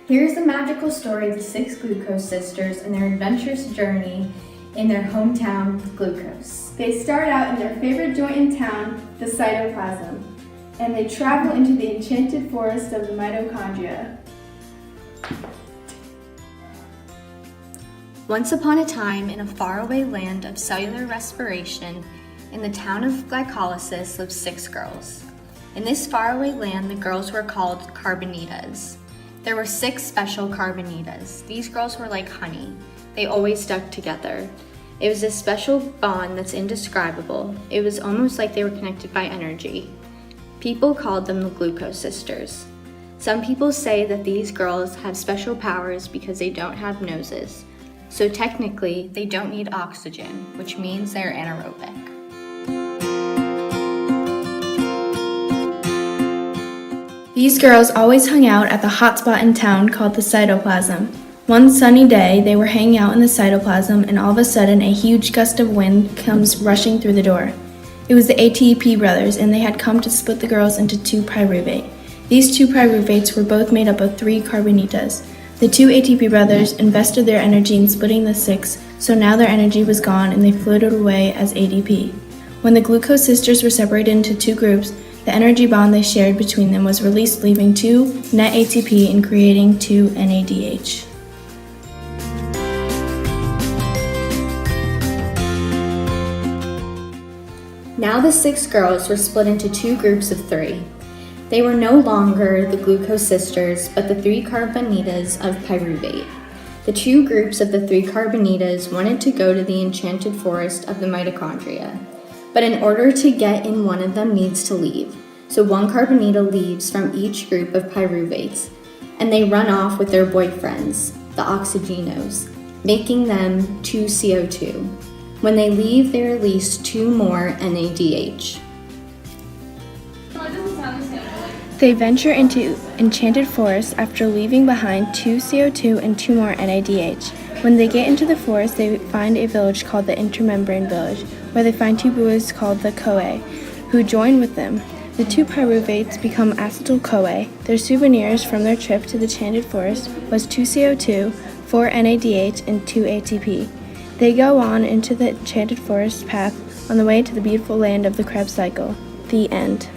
Here's the magical story of the 6 glucose sisters and their adventurous journey in their hometown, Glucose. They start out in their favorite joint in town, the cytoplasm, and they travel into the enchanted forest of the mitochondria. Once upon a time, in a faraway land of cellular respiration, in the town of Glycolysis lived 6 girls. In this faraway land, the girls were called carbonitas. There were 6 special carbonitas. These girls were like honey. They always stuck together. It was a special bond that's indescribable. It was almost like they were connected by energy. People called them the Glucose Sisters. Some people say that these girls have special powers because they don't have noses. So technically, they don't need oxygen, which means they're anaerobic. These girls always hung out at the hot spot in town called the cytoplasm. One sunny day, they were hanging out in the cytoplasm, and all of a sudden, a huge gust of wind comes rushing through the door. It was the ATP brothers, and they had come to split the girls into 2 pyruvate. These 2 pyruvates were both made up of 3 carbonitas. The 2 ATP brothers invested their energy in splitting the 6, so now their energy was gone and they floated away as ADP. When the Glucose sisters were separated into 2 groups, the energy bond they shared between them was released, leaving 2 net ATP and creating 2 NADH. Now the 6 girls were split into 2 groups of 3. They were no longer the Glucose sisters, but the 3 carbonitas of pyruvate. The 2 groups of the 3 carbonitas wanted to go to the enchanted forest of the mitochondria. But in order to get in, one of them needs to leave. So 1 carbonita leaves from each group of pyruvates, and they run off with their boyfriends, the oxygenos, making them 2 CO2. When they leave, they release 2 more NADH. They venture into enchanted forest after leaving behind 2 CO2 and 2 more NADH. When they get into the forest, they find a village called the intermembrane village, where they find 2 boys called the Koe, who join with them. The 2 pyruvates become acetyl-CoA. Their souvenirs from their trip to the enchanted forest was 2 CO2, 4 NADH, and 2 ATP. They go on into the enchanted forest path on the way to the beautiful land of the Krebs cycle. The end.